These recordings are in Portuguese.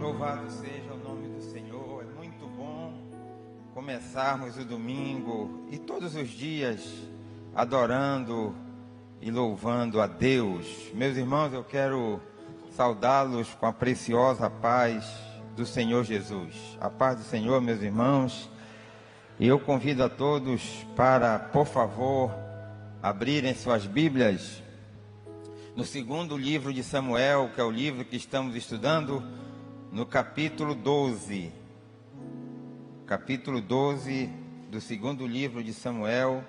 Louvado seja o nome do Senhor. É muito bom começarmos o domingo e todos os dias adorando e louvando a Deus. Meus irmãos, eu quero saudá-los com a preciosa paz do Senhor Jesus. A paz do Senhor, meus irmãos. E eu convido a todos para, por favor, abrirem suas Bíblias no segundo livro de Samuel, que é o livro que estamos estudando, no capítulo 12. Capítulo 12 do segundo livro de Samuel.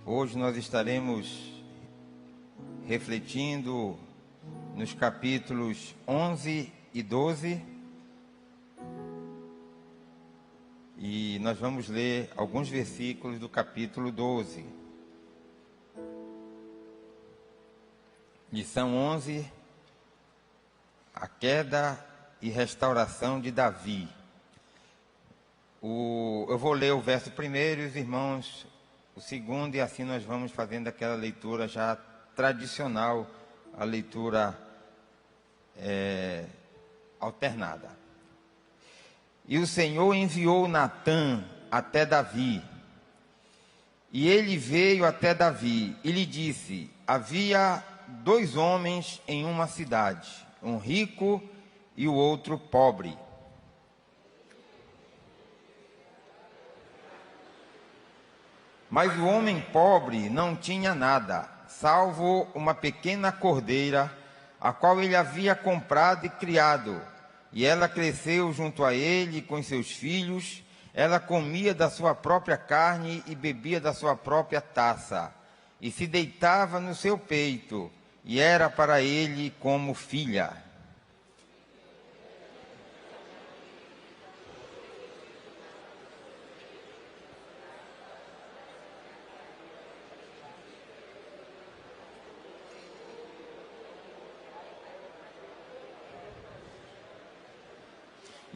Hoje nós estaremos refletindo nos capítulos 11 e 12. E nós vamos ler alguns versículos do capítulo 12. Lição 11, a queda e restauração de Davi. Eu vou ler o verso primeiro e os irmãos o segundo, e assim nós vamos fazendo aquela leitura já tradicional, a leitura alternada. E o Senhor enviou Natã até Davi, e ele veio até Davi e lhe disse: havia 2 homens em uma cidade, um rico e o outro pobre. Mas o homem pobre não tinha nada, salvo uma pequena cordeira, a qual ele havia comprado e criado. E ela cresceu junto a ele com seus filhos. Ela comia da sua própria carne e bebia da sua própria taça. E se deitava no seu peito, e era para ele como filha.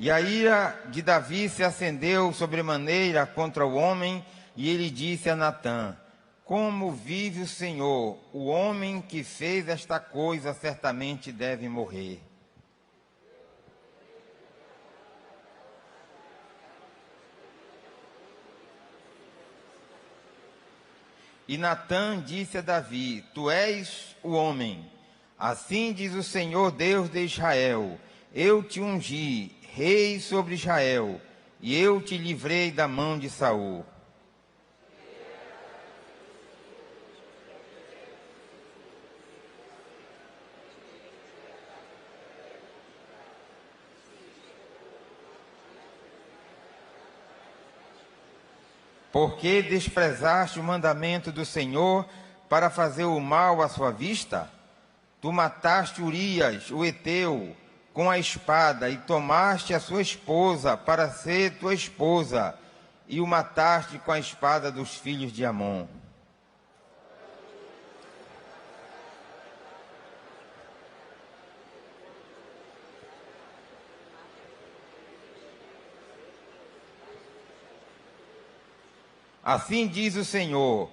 E a ira de Davi se acendeu sobremaneira contra o homem, e ele disse a Natã: como vive o Senhor, o homem que fez esta coisa certamente deve morrer. E Natã disse a Davi: tu és o homem. Assim diz o Senhor Deus de Israel: eu te ungi rei sobre Israel, e eu te livrei da mão de Saul. Porque desprezaste o mandamento do Senhor para fazer o mal à sua vista? Tu mataste Urias, o heteu, com a espada, e tomaste a sua esposa para ser tua esposa, e o mataste com a espada dos filhos de Amon. Assim diz o Senhor: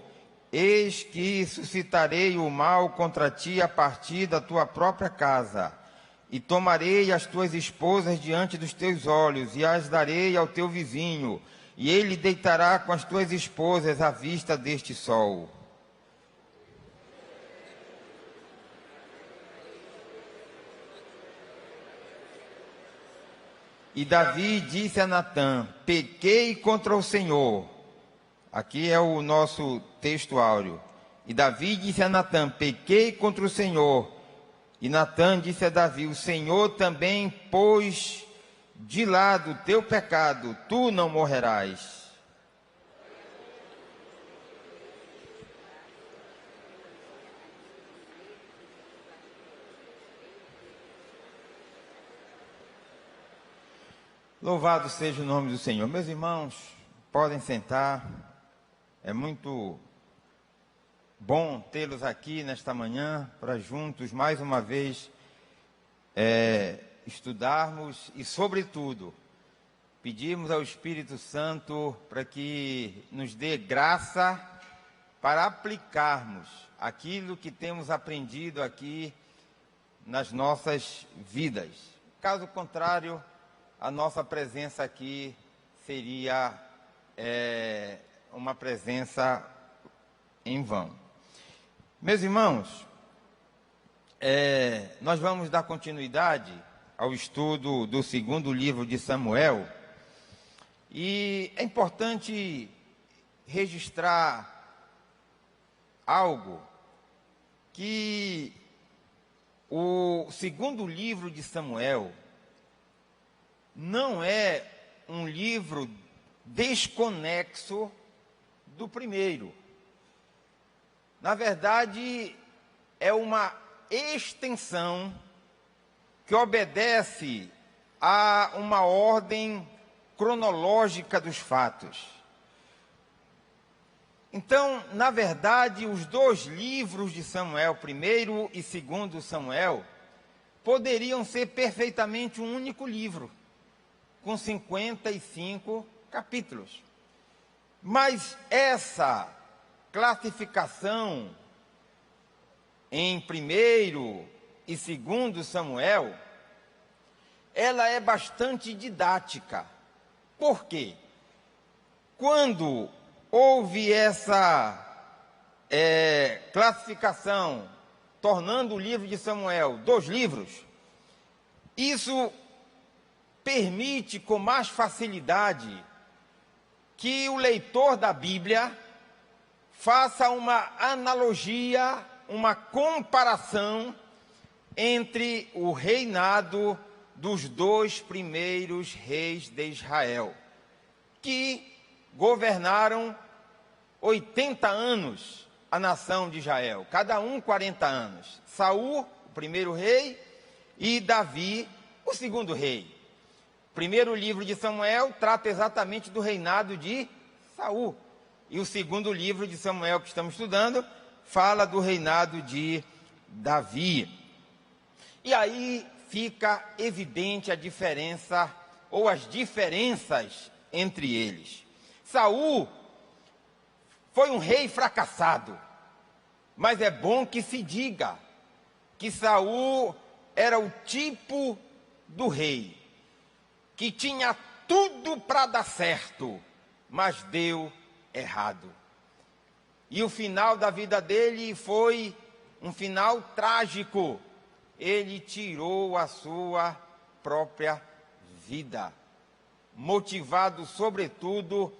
eis que suscitarei o mal contra ti a partir da tua própria casa, e tomarei as tuas esposas diante dos teus olhos, e as darei ao teu vizinho, e ele deitará com as tuas esposas à vista deste sol. E Davi disse a Natã: pequei contra o Senhor. Aqui é o nosso texto áureo. E Davi disse a Natã: pequei contra o Senhor. E Natã disse a Davi: o Senhor também pôs de lado o teu pecado, tu não morrerás. Louvado seja o nome do Senhor. Meus irmãos, podem sentar. É muito bom tê-los aqui nesta manhã, para juntos, mais uma vez, estudarmos e, sobretudo, pedirmos ao Espírito Santo para que nos dê graça para aplicarmos aquilo que temos aprendido aqui nas nossas vidas. Caso contrário, a nossa presença aqui seria uma presença em vão. Meus irmãos, nós vamos dar continuidade ao estudo do segundo livro de Samuel, e é importante registrar algo, que o segundo livro de Samuel não é um livro desconexo do primeiro. Na verdade, é uma extensão que obedece a uma ordem cronológica dos fatos. Então, na verdade, os dois livros de Samuel, primeiro e segundo Samuel, poderiam ser perfeitamente um único livro, com 55 capítulos. Mas essa classificação em primeiro e segundo Samuel, ela é bastante didática. Por quê? Quando houve essa classificação, tornando o livro de Samuel 2 livros, isso permite com mais facilidade que o leitor da Bíblia faça uma analogia, uma comparação entre o reinado dos 2 primeiros reis de Israel, que governaram 80 anos a nação de Israel, cada um 40 anos. Saul, o primeiro rei, e Davi, o segundo rei. O primeiro livro de Samuel trata exatamente do reinado de Saul. E o segundo livro de Samuel que estamos estudando fala do reinado de Davi. E aí fica evidente a diferença, ou as diferenças entre eles. Saul foi um rei fracassado, mas é bom que se diga que Saul era o tipo do rei, que tinha tudo para dar certo, mas deu errado. E o final da vida dele foi um final trágico. Ele tirou a sua própria vida, motivado sobretudo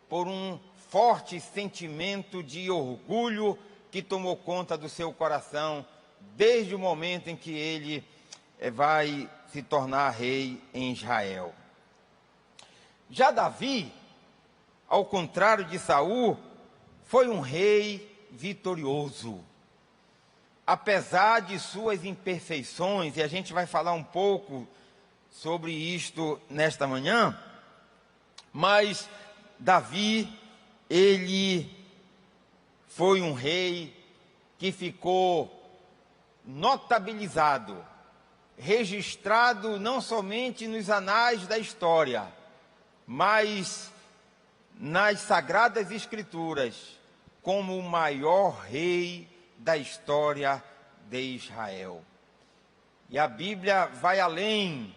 por um forte sentimento de orgulho que tomou conta do seu coração desde o momento em que ele vai se tornar rei em Israel. Já Davi, ao contrário de Saul, foi um rei vitorioso. Apesar de suas imperfeições, e a gente vai falar um pouco sobre isto nesta manhã, mas Davi, ele foi um rei que ficou notabilizado, registrado não somente nos anais da história, mas nas Sagradas Escrituras, como o maior rei da história de Israel. E a Bíblia vai além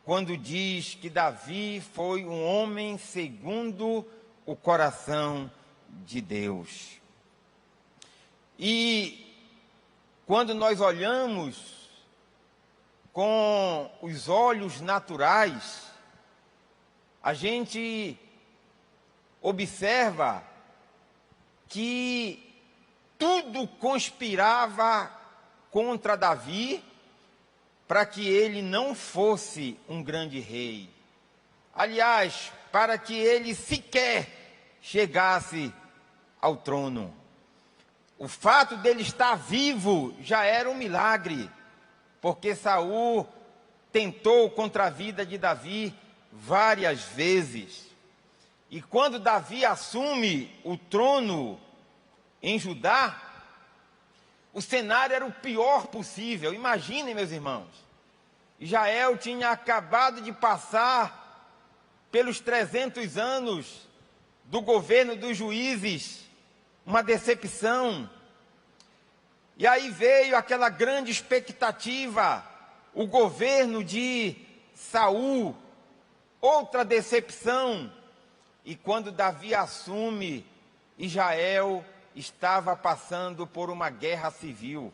quando diz que Davi foi um homem segundo o coração de Deus. E quando nós olhamos com os olhos naturais, a gente observa que tudo conspirava contra Davi para que ele não fosse um grande rei. Aliás, para que ele sequer chegasse ao trono. O fato dele estar vivo já era um milagre, porque Saul tentou contra a vida de Davi várias vezes. E quando Davi assume o trono em Judá, o cenário era o pior possível. Imaginem, meus irmãos, Israel tinha acabado de passar pelos 300 anos do governo dos juízes, uma decepção. E aí veio aquela grande expectativa, o governo de Saul, outra decepção. E quando Davi assume, Israel estava passando por uma guerra civil.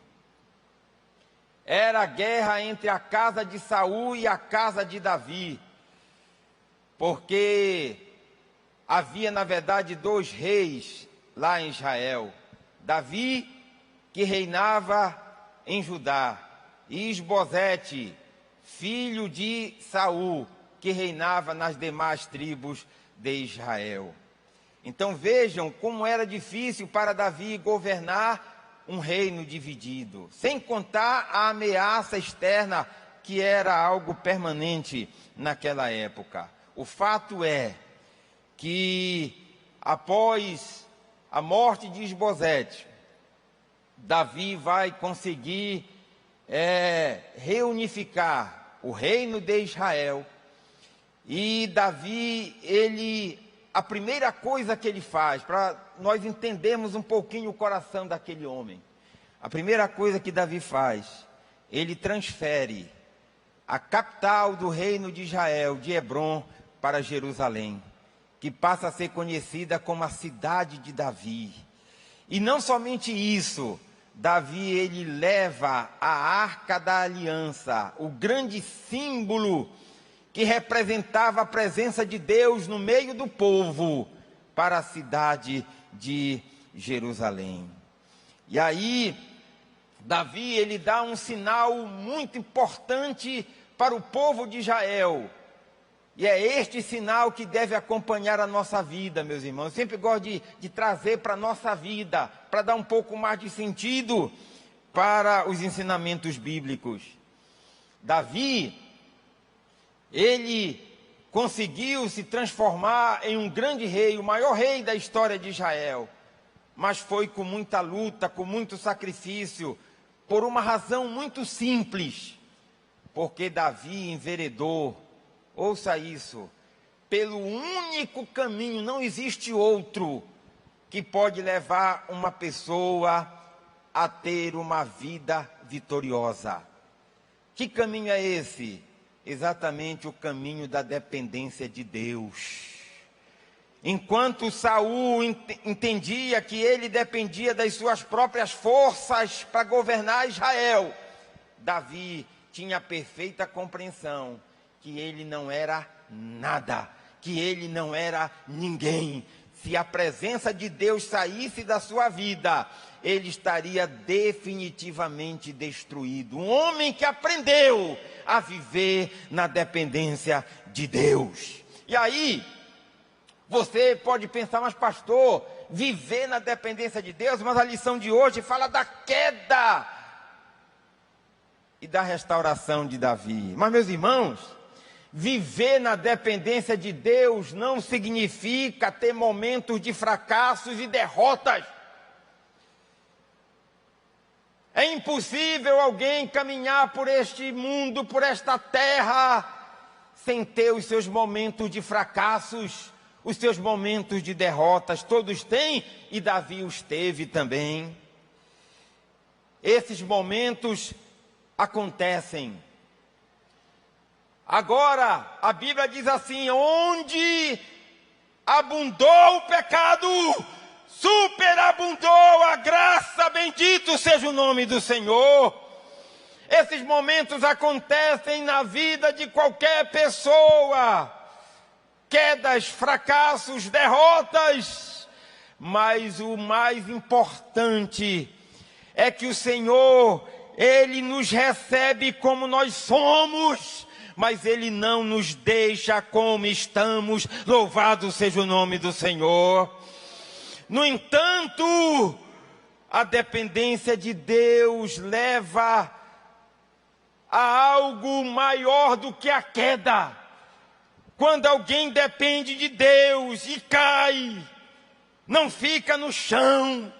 Era a guerra entre a casa de Saul e a casa de Davi, porque havia, na verdade, 2 reis lá em Israel. Davi, que reinava em Judá, e Isbosete, filho de Saul, que reinava nas demais tribos de Israel. Então vejam como era difícil para Davi governar um reino dividido, sem contar a ameaça externa, que era algo permanente naquela época. O fato é que após a morte de Isbosete, Davi vai conseguir reunificar o reino de Israel. E Davi, a primeira coisa que ele faz, para nós entendermos um pouquinho o coração daquele homem, a primeira coisa que Davi faz, ele transfere a capital do reino de Israel, de Hebrom, para Jerusalém, que passa a ser conhecida como a cidade de Davi. E não somente isso, Davi, ele leva a Arca da Aliança, o grande símbolo que representava a presença de Deus no meio do povo, para a cidade de Jerusalém. E aí, Davi, ele dá um sinal muito importante para o povo de Israel. E é este sinal que deve acompanhar a nossa vida, meus irmãos. Eu sempre gosto de trazer para a nossa vida, para dar um pouco mais de sentido para os ensinamentos bíblicos. Davi, ele conseguiu se transformar em um grande rei, o maior rei da história de Israel. Mas foi com muita luta, com muito sacrifício, por uma razão muito simples. Porque Davi enveredou, ouça isso, pelo único caminho, não existe outro, que pode levar uma pessoa a ter uma vida vitoriosa. Que caminho é esse? Exatamente o caminho da dependência de Deus. Enquanto Saul entendia que ele dependia das suas próprias forças para governar Israel, Davi tinha perfeita compreensão que ele não era nada, que ele não era ninguém. Se a presença de Deus saísse da sua vida, ele estaria definitivamente destruído. Um homem que aprendeu a viver na dependência de Deus. E aí, você pode pensar, mas pastor, viver na dependência de Deus, mas a lição de hoje fala da queda e da restauração de Davi. Mas, meus irmãos, viver na dependência de Deus não significa ter momentos de fracassos e derrotas. É impossível alguém caminhar por este mundo, por esta terra, sem ter os seus momentos de fracassos, os seus momentos de derrotas. Todos têm, e Davi os teve também. Esses momentos acontecem. Agora, a Bíblia diz assim: onde abundou o pecado, superabundou a graça, bendito seja o nome do Senhor. Esses momentos acontecem na vida de qualquer pessoa. Quedas, fracassos, derrotas. Mas o mais importante é que o Senhor, Ele nos recebe como nós somos, mas Ele não nos deixa como estamos. Louvado seja o nome do Senhor. No entanto, a dependência de Deus leva a algo maior do que a queda. Quando alguém depende de Deus e cai, não fica no chão,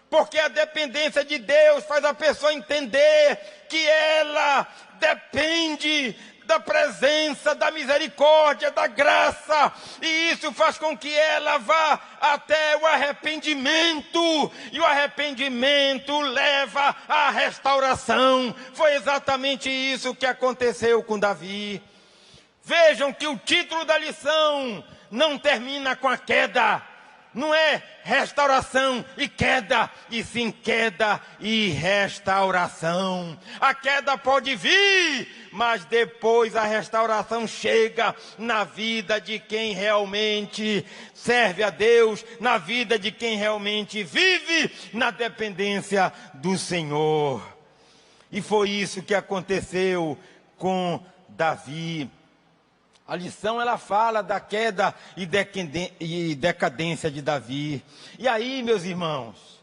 porque a dependência de Deus faz a pessoa entender que ela depende da presença, da misericórdia, da graça, e isso faz com que ela vá até o arrependimento, e o arrependimento leva à restauração. Foi exatamente isso que aconteceu com Davi. Vejam que o título da lição não termina com a queda. Não é restauração e queda, e sim queda e restauração. A queda pode vir, mas depois a restauração chega na vida de quem realmente serve a Deus, na vida de quem realmente vive na dependência do Senhor. E foi isso que aconteceu com Davi. A lição, ela fala da queda e decadência de Davi. E aí, meus irmãos,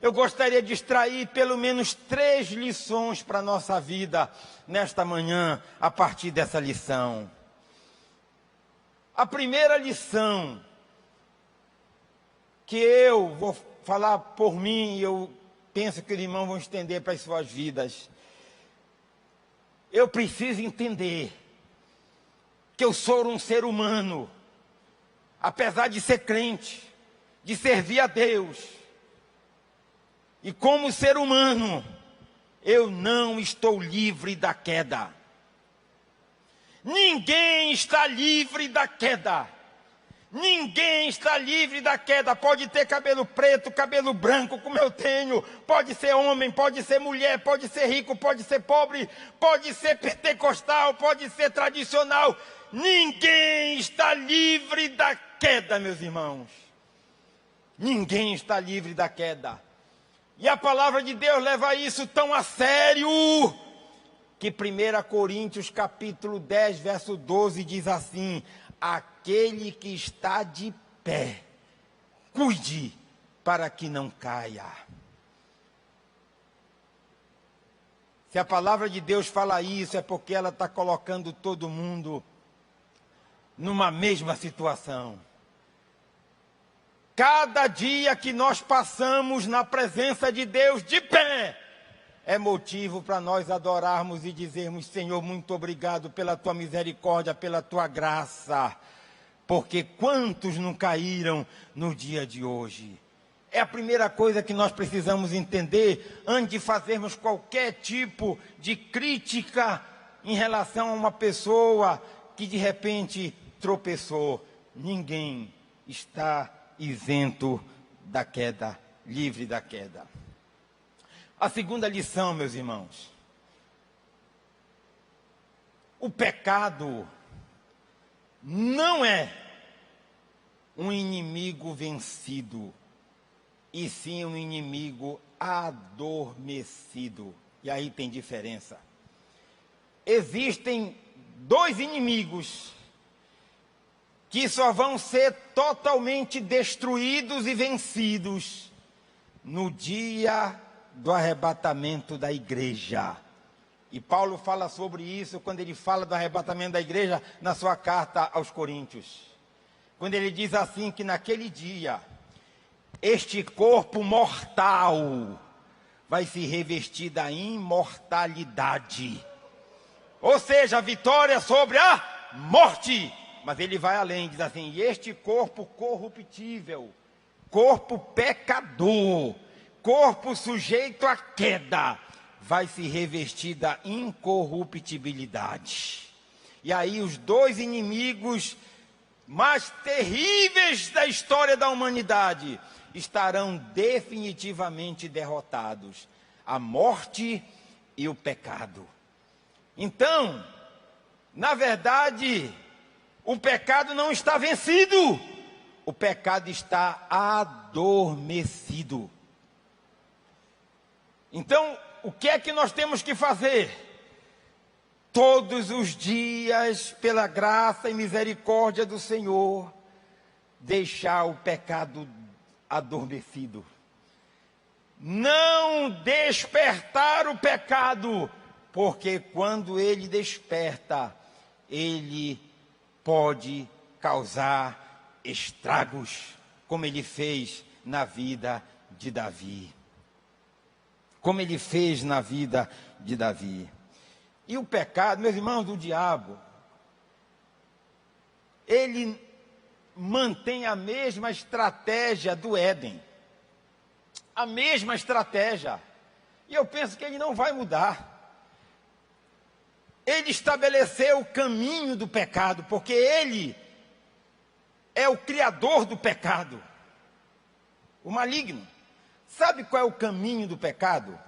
eu gostaria de extrair pelo menos 3 lições para a nossa vida nesta manhã, a partir dessa lição. A primeira lição, que eu vou falar por mim, e eu penso que os irmãos vão estender para as suas vidas. Eu preciso entender que eu sou um ser humano, apesar de ser crente, de servir a Deus. E como ser humano, eu não estou livre da queda. Ninguém está livre da queda. Ninguém está livre da queda. Pode ter cabelo preto, cabelo branco, como eu tenho. Pode ser homem, pode ser mulher, pode ser rico, pode ser pobre, pode ser pentecostal, pode ser tradicional. Ninguém está livre da queda, meus irmãos. Ninguém está livre da queda. E a palavra de Deus leva isso tão a sério, que 1 Coríntios capítulo 10, verso 12 diz assim: aquele que está de pé, cuide para que não caia. Se a palavra de Deus fala isso, é porque ela está colocando todo mundo numa mesma situação. Cada dia que nós passamos na presença de Deus de pé, é motivo para nós adorarmos e dizermos: Senhor, muito obrigado pela tua misericórdia, pela tua graça, porque quantos não caíram no dia de hoje? É a primeira coisa que nós precisamos entender antes de fazermos qualquer tipo de crítica em relação a uma pessoa que de repente tropeçou. Ninguém está isento da queda, livre da queda. A segunda lição, meus irmãos: o pecado não é um inimigo vencido, e sim um inimigo adormecido. E aí tem diferença. Existem 2 inimigos que só vão ser totalmente destruídos e vencidos no dia do arrebatamento da igreja. E Paulo fala sobre isso quando ele fala do arrebatamento da igreja na sua carta aos Coríntios. Quando ele diz assim, que naquele dia, este corpo mortal vai se revestir da imortalidade. Ou seja, a vitória sobre a morte. Mas ele vai além, diz assim: e este corpo corruptível, corpo pecador, corpo sujeito à queda, vai se revestir da incorruptibilidade. E aí os 2 inimigos mais terríveis da história da humanidade estarão definitivamente derrotados: a morte e o pecado. Então, na verdade, o pecado não está vencido, o pecado está adormecido. Então, o que é que nós temos que fazer? Todos os dias, pela graça e misericórdia do Senhor, deixar o pecado adormecido. Não despertar o pecado, porque quando ele desperta, ele pode causar estragos, como ele fez na vida de Davi. Como ele fez na vida de Davi. E o pecado, meus irmãos, do diabo, ele mantém a mesma estratégia do Éden. A mesma estratégia. E eu penso que ele não vai mudar. Ele estabeleceu o caminho do pecado, porque ele é o criador do pecado. O maligno. Sabe qual é o caminho do pecado?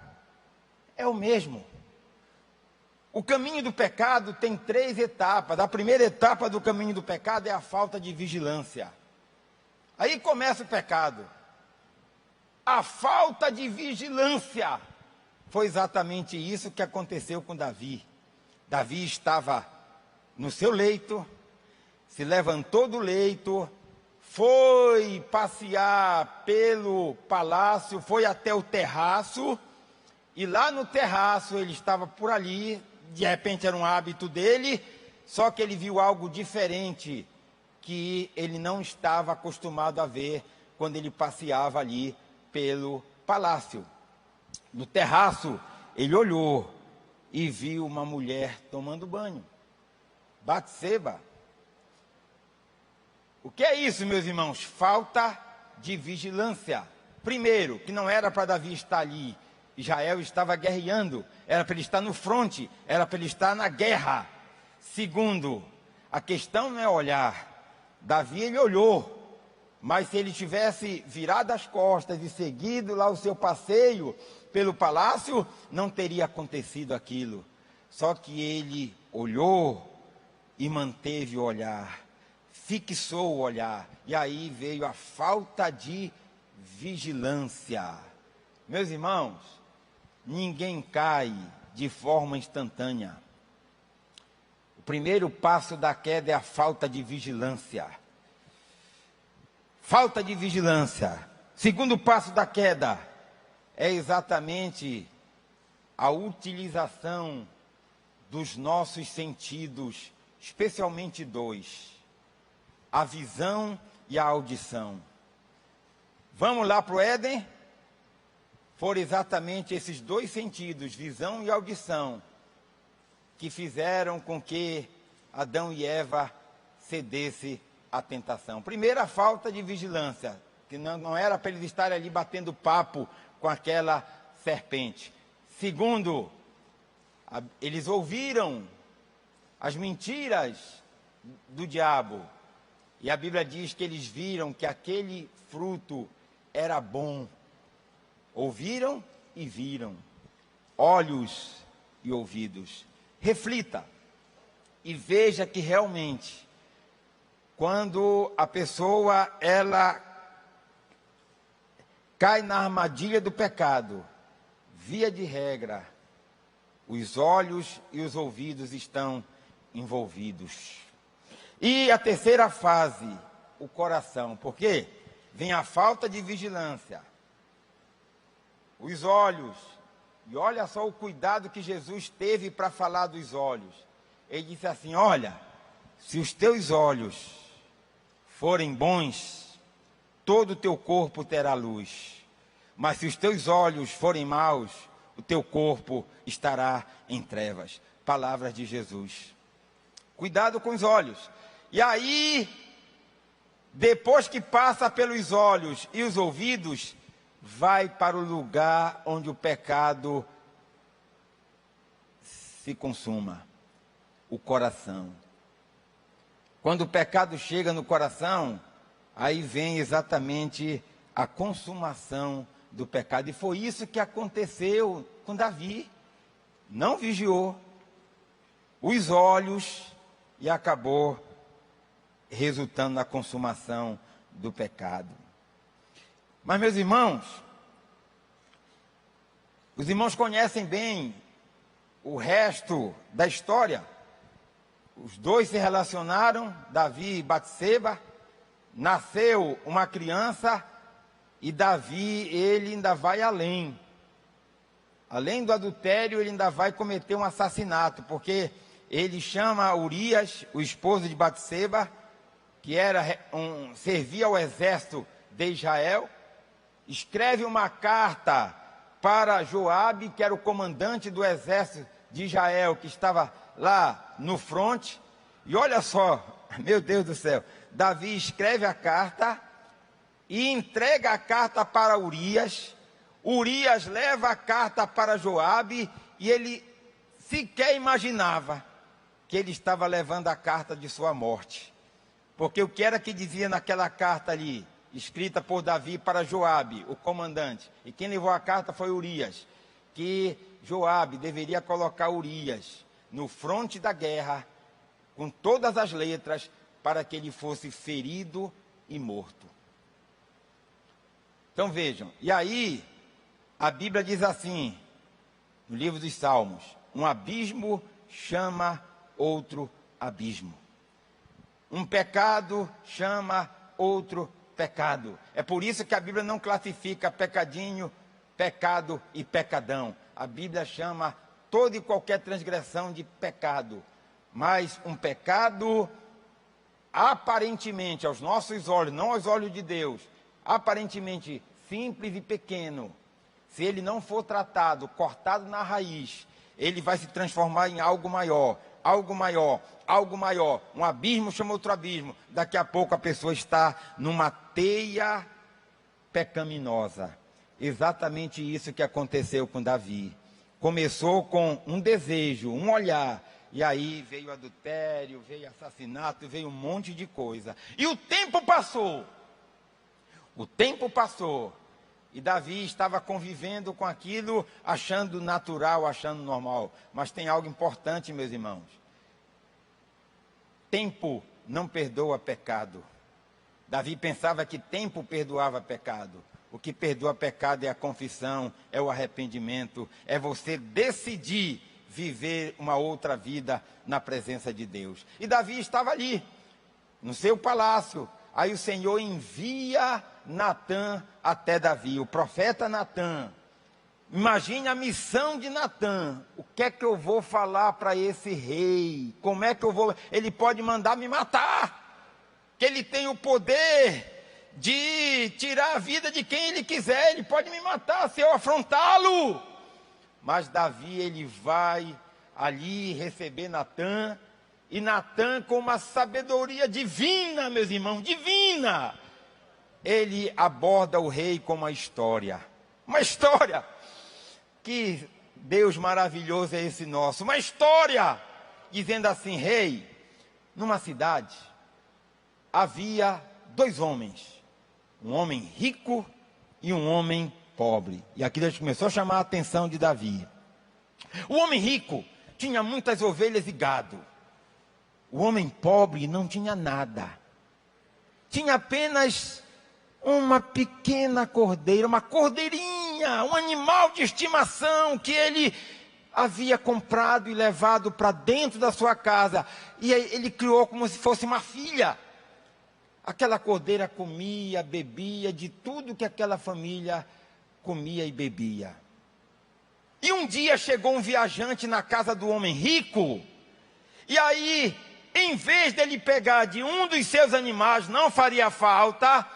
É o mesmo. O caminho do pecado tem 3 etapas. A primeira etapa do caminho do pecado é a falta de vigilância. Aí começa o pecado. A falta de vigilância. Foi exatamente isso que aconteceu com Davi. Davi estava no seu leito, se levantou do leito, foi passear pelo palácio, foi até o terraço, e lá no terraço ele estava por ali, de repente era um hábito dele, só que ele viu algo diferente, que ele não estava acostumado a ver quando ele passeava ali pelo palácio. No terraço, ele olhou e viu uma mulher tomando banho. Batseba. O que é isso, meus irmãos? Falta de vigilância. Primeiro, que não era para Davi estar ali. Israel estava guerreando. Era para ele estar no fronte. Era para ele estar na guerra. Segundo, a questão não é olhar. Davi, ele olhou. Mas se ele tivesse virado as costas e seguido lá o seu passeio pelo palácio, não teria acontecido aquilo. Só que ele olhou e manteve o olhar, fixou o olhar, e aí veio a falta de vigilância. Meus irmãos, ninguém cai de forma instantânea. O primeiro passo da queda é a falta de vigilância. Falta de vigilância. Segundo passo da queda é exatamente a utilização dos nossos sentidos, especialmente 2, a visão e a audição. Vamos lá para o Éden? Foram exatamente esses 2 sentidos, visão e audição, que fizeram com que Adão e Eva cedessem à tentação. Primeiro, a falta de vigilância, que não era para eles estarem ali batendo papo com aquela serpente. Segundo, eles ouviram as mentiras do diabo. E a Bíblia diz que eles viram que aquele fruto era bom. Ouviram e viram. Olhos e ouvidos. Reflita e veja que realmente, quando a pessoa, ela cai na armadilha do pecado, via de regra, os olhos e os ouvidos estão envolvidos. E a terceira fase, o coração, porque vem a falta de vigilância, os olhos, e olha só o cuidado que Jesus teve para falar dos olhos. Ele disse assim: olha, se os teus olhos forem bons, todo o teu corpo terá luz. Mas se os teus olhos forem maus, o teu corpo estará em trevas. Palavras de Jesus. Cuidado com os olhos. E aí, depois que passa pelos olhos e os ouvidos, vai para o lugar onde o pecado se consuma. O coração. Quando o pecado chega no coração, aí vem exatamente a consumação do pecado. E foi isso que aconteceu com Davi. Não vigiou os olhos e acabou resultando na consumação do pecado. Mas, meus irmãos, os irmãos conhecem bem o resto da história. Os 2 se relacionaram, Davi e Batseba, nasceu uma criança e Davi, ele ainda vai além. Além do adultério, ele ainda vai cometer um assassinato, porque ele chama Urias, o esposo de Batseba, que servia ao exército de Israel, escreve uma carta para Joabe, que era o comandante do exército de Israel que estava lá no fronte. E olha só, meu Deus do céu, Davi escreve a carta e entrega a carta para Urias. Urias leva a carta para Joabe e ele sequer imaginava que ele estava levando a carta de sua morte. Porque o que era que dizia naquela carta ali, escrita por Davi para Joabe, o comandante, e quem levou a carta foi Urias, que Joabe deveria colocar Urias no fronte da guerra, com todas as letras, para que ele fosse ferido e morto. Então vejam, e aí a Bíblia diz assim, no livro dos Salmos, um abismo chama outro abismo. Um pecado chama outro pecado. É por isso que a Bíblia não classifica pecadinho, pecado e pecadão. A Bíblia chama toda e qualquer transgressão de pecado. Mas um pecado, aparentemente, aos nossos olhos, não aos olhos de Deus, aparentemente simples e pequeno, se ele não for tratado, cortado na raiz, ele vai se transformar em algo maior, algo maior, algo maior. Um abismo chama outro abismo. Daqui a pouco a pessoa está numa teia pecaminosa. Exatamente isso que aconteceu com Davi. Começou com um desejo, um olhar, e aí veio adultério, veio assassinato, veio um monte de coisa. E o tempo passou. O tempo passou. E Davi estava convivendo com aquilo, achando natural, achando normal. Mas tem algo importante, meus irmãos. Tempo não perdoa pecado. Davi pensava que tempo perdoava pecado. O que perdoa pecado é a confissão, é o arrependimento, é você decidir viver uma outra vida na presença de Deus. E Davi estava ali, no seu palácio. Aí o Senhor envia Natã até Davi, o profeta Natã. Imagine a missão de Natã. O que é que eu vou falar para esse rei? Como é que eu vou... Ele pode mandar me matar. Que ele tem o poder de tirar a vida de quem ele quiser. Ele pode me matar se eu afrontá-lo. Mas Davi, ele vai ali receber Natã. E Natã, com uma sabedoria divina, meus irmãos, divina, ele aborda o rei com uma história. Uma história. Que Deus maravilhoso é esse nosso. Uma história dizendo assim: rei, numa cidade havia dois homens. Um homem rico e um homem pobre. E aqui Deus começou a chamar a atenção de Davi. O homem rico tinha muitas ovelhas e gado. O homem pobre não tinha nada. Tinha apenas uma pequena cordeira, uma cordeirinha, um animal de estimação que ele havia comprado e levado para dentro da sua casa. E ele criou como se fosse uma filha. Aquela cordeira comia, bebia de tudo que aquela família comia e bebia. E um dia chegou um viajante na casa do homem rico. E aí, em vez dele pegar de um dos seus animais, não faria falta,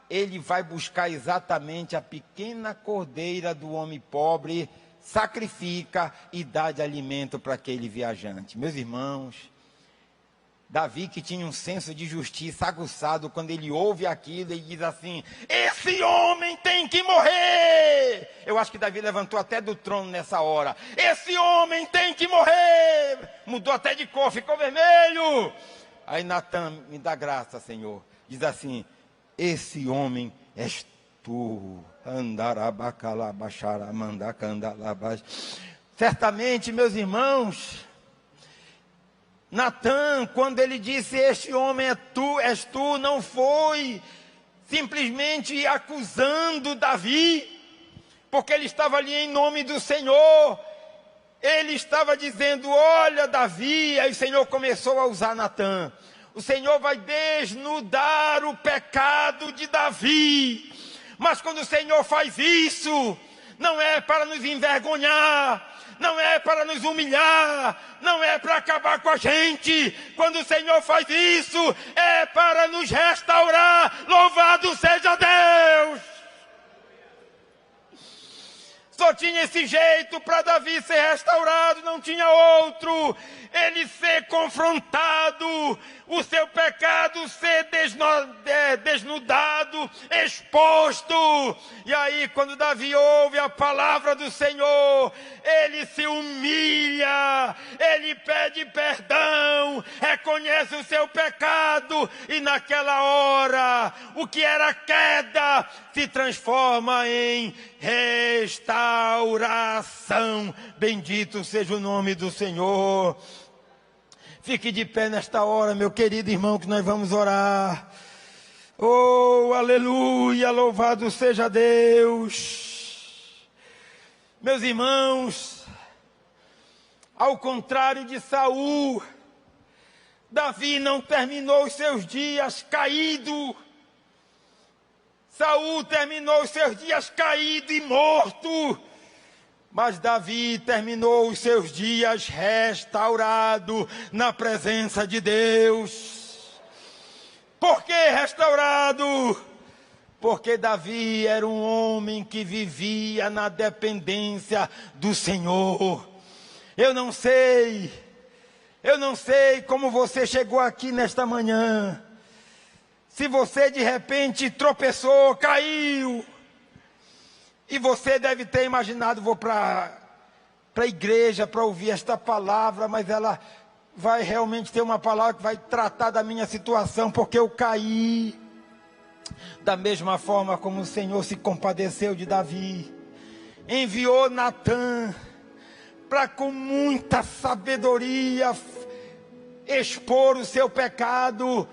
ele vai buscar exatamente a pequena cordeira do homem pobre, sacrifica e dá de alimento para aquele viajante. Meus irmãos, Davi, que tinha um senso de justiça aguçado, quando ele ouve aquilo, ele diz assim: esse homem tem que morrer. Eu acho que Davi levantou até do trono nessa hora. Esse homem tem que morrer. Mudou até de cor, ficou vermelho. Aí Natã, me dá graça, Senhor. Diz assim: esse homem és tu. Certamente, meus irmãos, Natã, quando ele disse este homem és tu, não foi simplesmente acusando Davi, porque ele estava ali em nome do Senhor. Ele estava dizendo: olha Davi. Aí o Senhor começou a usar Natã. O Senhor vai desnudar o pecado de Davi. Mas quando o Senhor faz isso, não é para nos envergonhar, não é para nos humilhar, não é para acabar com a gente. Quando o Senhor faz isso, é para nos restaurar. Louvado seja Deus! Só tinha esse jeito para Davi ser restaurado, não tinha outro. Ele ser confrontado, o seu pecado ser desnudado, exposto. E aí, quando Davi ouve a palavra do Senhor, ele se humilha, ele pede perdão, reconhece o seu pecado, e naquela hora, o que era queda se transforma em restauração. Bendito seja o nome do Senhor. Fique de pé nesta hora, meu querido irmão, que nós vamos orar. Oh, aleluia, louvado seja Deus. Meus irmãos, ao contrário de Saul, Davi não terminou os seus dias caído. Saul terminou os seus dias caído e morto. Mas Davi terminou os seus dias restaurado na presença de Deus. Por que restaurado? Porque Davi era um homem que vivia na dependência do Senhor. Eu não sei como você chegou aqui nesta manhã. Se você de repente tropeçou, caiu. E você deve ter imaginado, vou para a igreja para ouvir esta palavra, mas ela vai realmente ter uma palavra que vai tratar da minha situação, porque eu caí. Da mesma forma como o Senhor se compadeceu de Davi, enviou Natã para com muita sabedoria expor o seu pecado,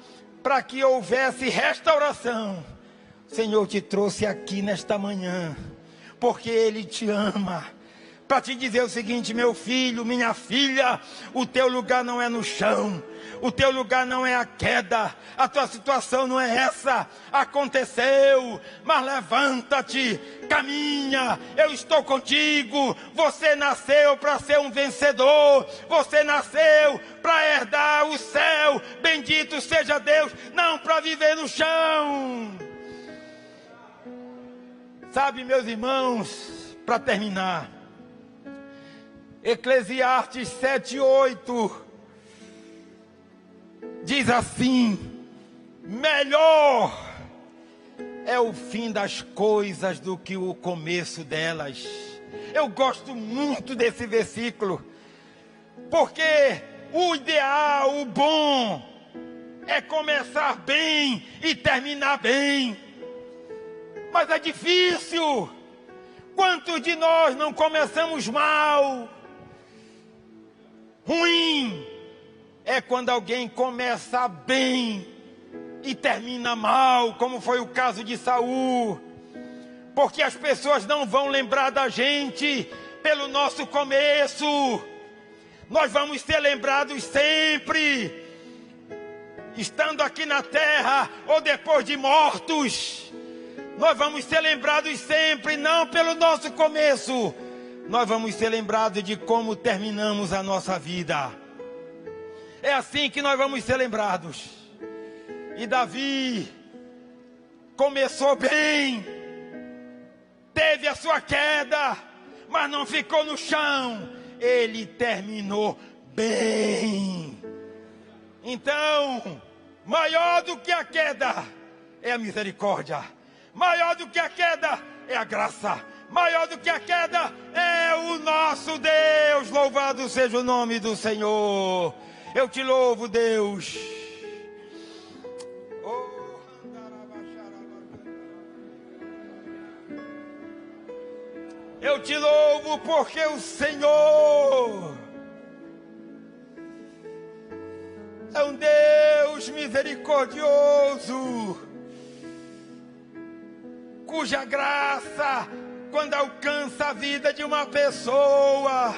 para que houvesse restauração. O Senhor te trouxe aqui nesta manhã, porque Ele te ama, para te dizer o seguinte: meu filho, minha filha, o teu lugar não é no chão, o teu lugar não é a queda, a tua situação não é essa, aconteceu, mas levanta-te, caminha, eu estou contigo. Você nasceu para ser um vencedor, você nasceu para herdar o céu, bendito seja Deus, não para viver no chão. Sabe, meus irmãos, para terminar, Eclesiastes 7:8 diz assim: melhor é o fim das coisas do que o começo delas. Eu gosto muito desse versículo, porque o ideal, o bom, é começar bem e terminar bem. Mas é difícil. Quantos de nós não começamos mal? Ruim é quando alguém começa bem e termina mal, como foi o caso de Saul. Porque as pessoas não vão lembrar da gente pelo nosso começo. Nós vamos ser lembrados sempre, estando aqui na terra ou depois de mortos. Nós vamos ser lembrados sempre, não pelo nosso começo. Nós vamos ser lembrados de como terminamos a nossa vida. É assim que nós vamos ser lembrados. E Davi começou bem, teve a sua queda, mas não ficou no chão. Ele terminou bem. Então, maior do que a queda é a misericórdia. Maior do que a queda é a graça. Maior do que a queda é o nosso Deus. Louvado seja o nome do Senhor. Eu te louvo, Deus. Eu te louvo porque o Senhor é um Deus misericordioso, cuja graça, quando alcança a vida de uma pessoa,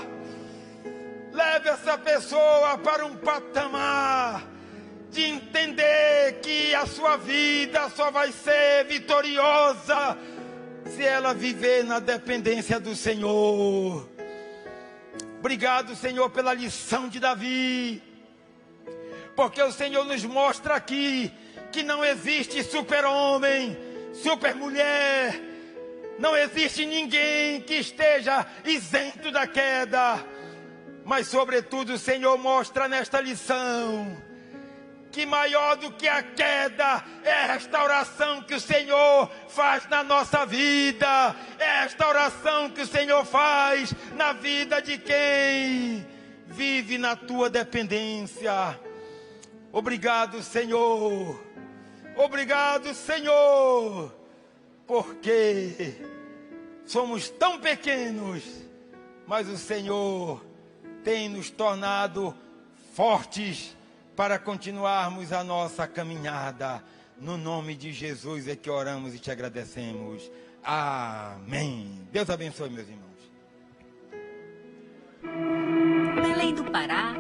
leva essa pessoa para um patamar de entender que a sua vida só vai ser vitoriosa se ela viver na dependência do Senhor. Obrigado, Senhor, pela lição de Davi, porque o Senhor nos mostra aqui que não existe super-homem, super mulher, Não existe ninguém que esteja isento da queda. Mas, sobretudo, o Senhor mostra nesta lição que maior do que a queda é a restauração que o Senhor faz na nossa vida. É a restauração que o Senhor faz na vida de quem vive na tua dependência. Obrigado, Senhor. Obrigado, Senhor. Porque somos tão pequenos, mas o Senhor tem nos tornado fortes para continuarmos a nossa caminhada. No nome de Jesus é que oramos e te agradecemos. Amém. Deus abençoe, meus irmãos. Belém do Pará,